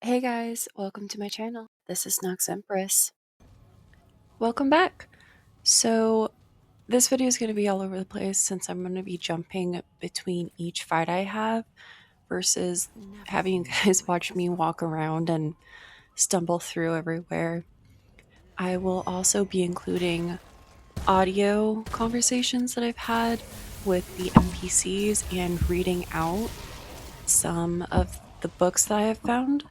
Hey guys, welcome to my channel. This is Nox Empress. Welcome back. So this video is going to be all over the place since I'm going to be jumping between each fight I have versus having you guys watch me walk around and stumble through everywhere. I will also be including audio conversations that I've had with the NPCs and reading out some of the books that I have found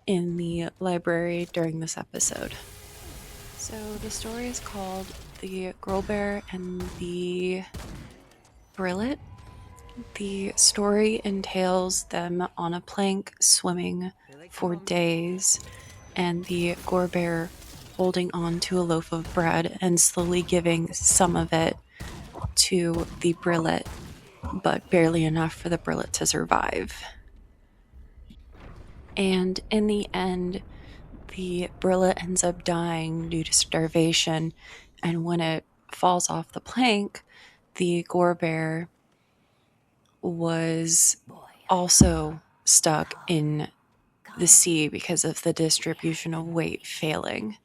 in the library during this episode. So the story is called The Girl Bear and the Brillet. The story entails them on a plank swimming for days, and the Gore Bear holding on to a loaf of bread and slowly giving some of it to the Brillet, but barely enough for the Brillet to survive. And in the end, the Brillet ends up dying due to starvation, and when it falls off the plank, the Gore Bear was also stuck in the sea because of the distribution of weight failing.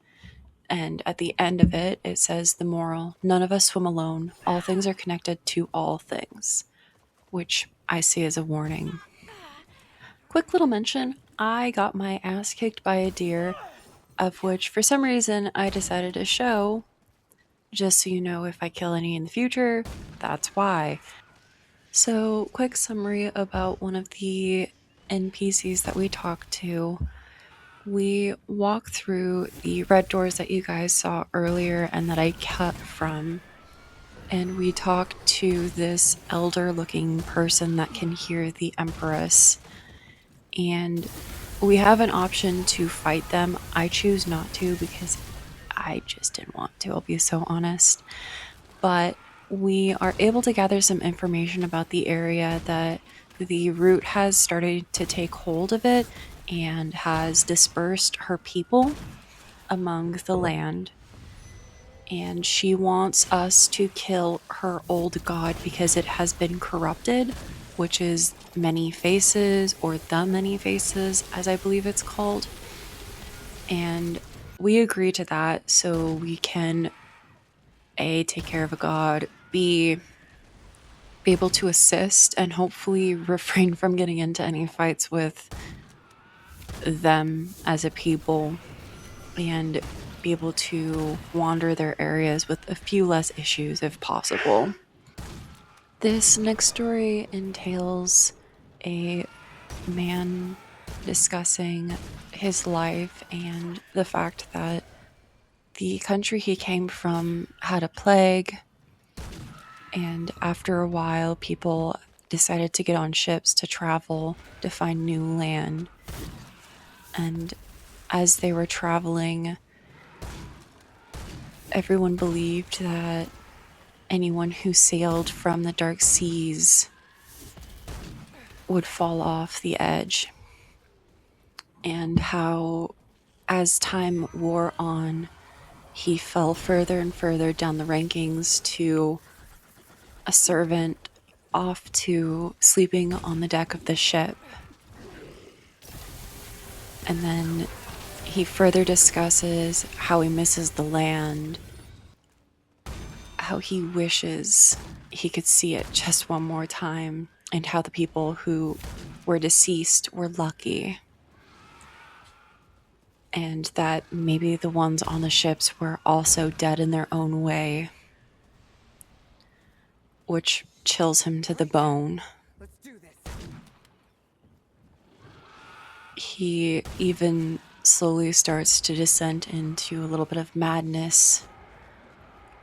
And at the end of it, it says the moral: none of us swim alone. All things are connected to all things, which I see as a warning. Quick little mention, I got my ass kicked by a deer, of which for some reason I decided to show, just so you know if I kill any in the future, that's why. So, quick summary about one of the NPCs that we talked to. We walk through the red doors that you guys saw earlier and that I cut from, and we talk to this elder looking person that can hear the Empress. And we have an option to fight them. I choose not to because I just didn't want to, I'll be so honest. But we are able to gather some information about the area, that the root has started to take hold of it and has dispersed her people among the land. And she wants us to kill her old god because it has been corrupted, which is Many Faces, or The Many Faces, as I believe it's called. And we agree to that so we can A, take care of a god, B, be able to assist and hopefully refrain from getting into any fights with them as a people, and be able to wander their areas with a few less issues if possible. This next story entails a man discussing his life and the fact that the country he came from had a plague, and after a while people decided to get on ships to travel to find new land. And as they were traveling, everyone believed that anyone who sailed from the dark seas would fall off the edge. And how, as time wore on, he fell further and further down the rankings to a servant, off to sleeping on the deck of the ship. And then he further discusses how he misses the land, how he wishes he could see it just one more time, and how the people who were deceased were lucky, and that maybe the ones on the ships were also dead in their own way, which chills him to the bone. Let's do this. He even slowly starts to descend into a little bit of madness,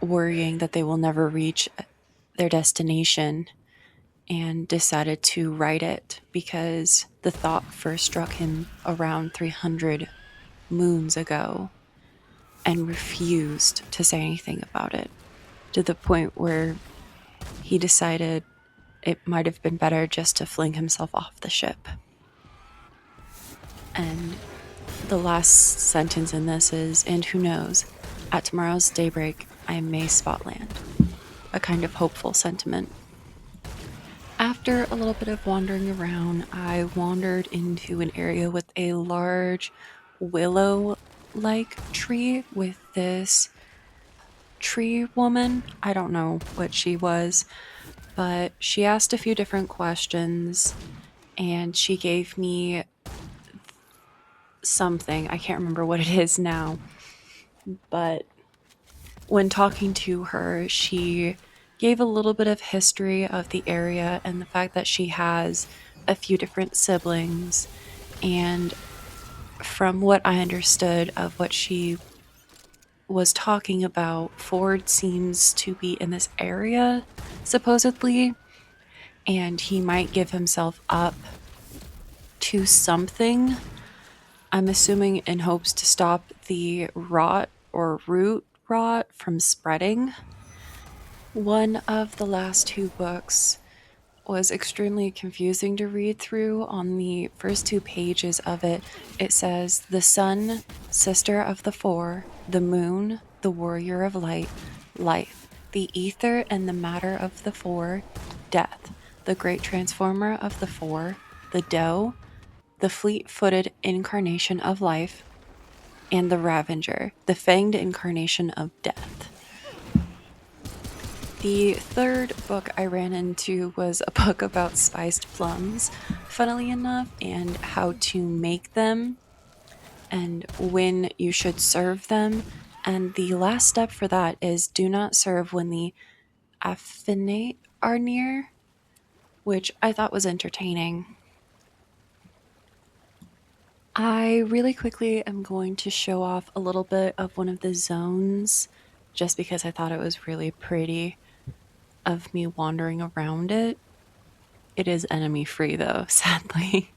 worrying that they will never reach their destination, and decided to write it because the thought first struck him around 300 moons ago, and refused to say anything about it, to the point where he decided it might have been better just to fling himself off the ship. And the last sentence in this is, and who knows, at tomorrow's daybreak I may spot land. A kind of hopeful sentiment. After a little bit of wandering around, I wandered into an area with a large willow like tree with this tree woman. I don't know what she was, but she asked a few different questions and she gave me something. I can't remember what it is now, but when talking to her, she gave a little bit of history of the area and the fact that she has a few different siblings. And from what I understood of what she was talking about, Ford seems to be in this area, supposedly, and he might give himself up to something. I'm assuming in hopes to stop the rot or root rot from spreading. One of the last two books was extremely confusing to read through. On the first two pages of it, it says, "The sun, sister of the four, the moon, the warrior of light, life, the ether and the matter of the four, death, the great transformer of the four, the doe, the fleet footed incarnation of life, and the Ravenger, the fanged incarnation of death." The third book I ran into was a book about spiced plums, funnily enough, and how to make them and when you should serve them. And the last step for that is do not serve when the affinate are near, which I thought was entertaining. I really quickly am going to show off a little bit of one of the zones just because I thought it was really pretty of me wandering around it. It is enemy free though, sadly.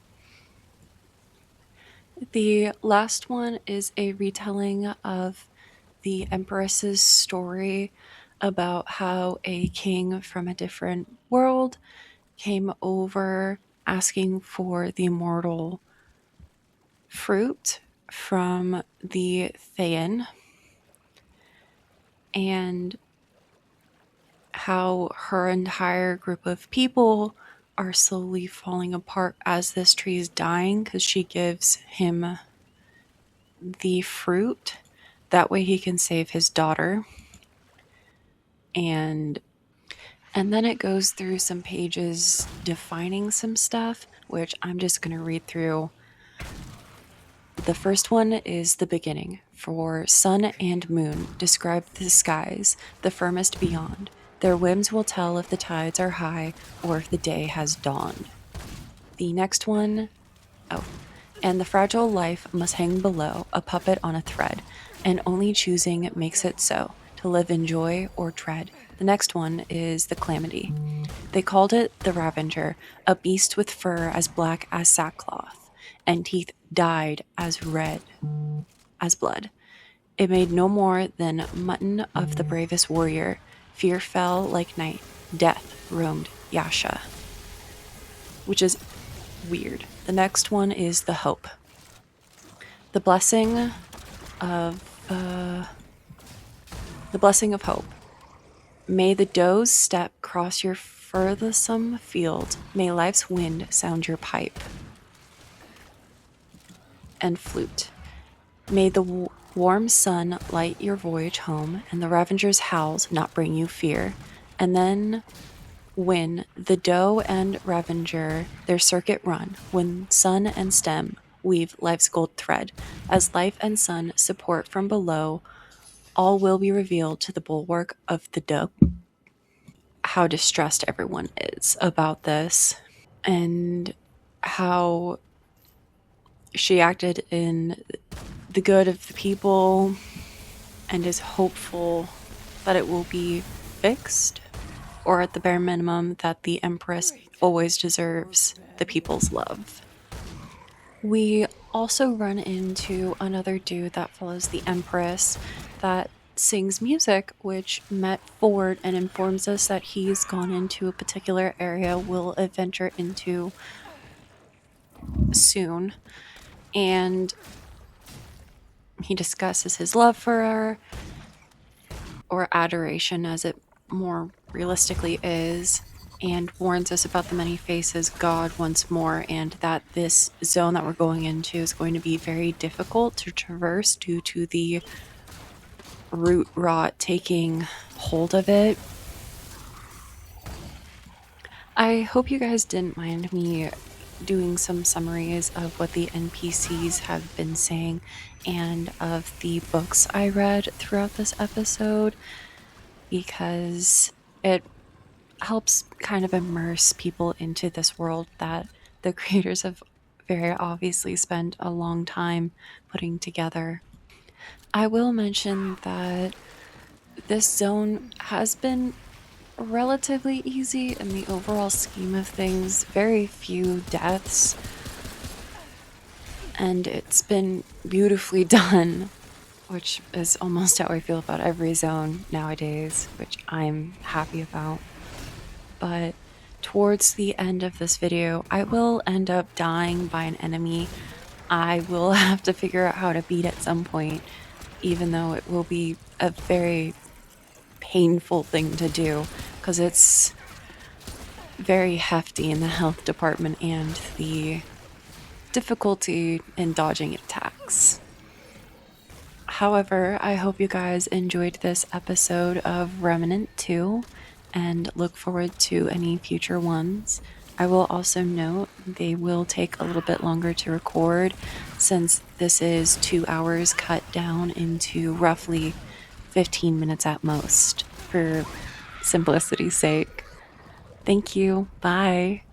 The last one is a retelling of the Empress's story about how a king from a different world came over asking for the immortal fruit from the Thayan, and how her entire group of people are slowly falling apart as this tree is dying because she gives him the fruit. That way he can save his daughter. And then it goes through some pages defining some stuff, which I'm just going to read through. The first one is the beginning. For sun and moon describe the skies, the firmest beyond. Their whims will tell if the tides are high or if the day has dawned. The next one, oh, and the fragile life must hang below, a puppet on a thread, and only choosing makes it so, to live in joy or dread. The next one is the calamity. They called it the Ravenger, a beast with fur as black as sackcloth, and teeth dyed as red as blood. It made no more than mutton of the bravest warrior. Fear fell like night. Death roamed Yasha, which is weird. The next one is the hope. The blessing of hope. May the doe's step cross your furthesome field. May life's wind sound your pipe and flute. May the warm sun light your voyage home, and the Ravenger's howls not bring you fear. And then when the doe and Ravenger their circuit run, when sun and stem weave life's gold thread, as life and sun support from below, all will be revealed to the bulwark of the doe. How distressed everyone is about this, and how she acted in the good of the people and is hopeful that it will be fixed, or at the bare minimum, that the Empress always deserves the people's love. We also run into another dude that follows the Empress that sings music, which met Ford and informs us that he's gone into a particular area we'll adventure into soon. And he discusses his love for her, or adoration as it more realistically is. and warns us about the many faces God once more, and that this zone that we're going into is going to be very difficult to traverse due to the root rot taking hold of it. I hope you guys didn't mind me doing some summaries of what the NPCs have been saying and of the books I read throughout this episode, because it helps kind of immerse people into this world that the creators have very obviously spent a long time putting together. I will mention that this zone has been relatively easy in the overall scheme of things, very few deaths, and it's been beautifully done, which is almost how I feel about every zone nowadays, which I'm happy about. But towards the end of this video, I will end up dying by an enemy I will have to figure out how to beat at some point, even though it will be a very painful thing to do, because it's very hefty in the health department and the difficulty in dodging attacks. However, I hope you guys enjoyed this episode of Remnant 2 and look forward to any future ones. I will also note they will take a little bit longer to record, since this is 2 hours cut down into roughly 15 minutes at most, for simplicity's sake. Thank you. Bye.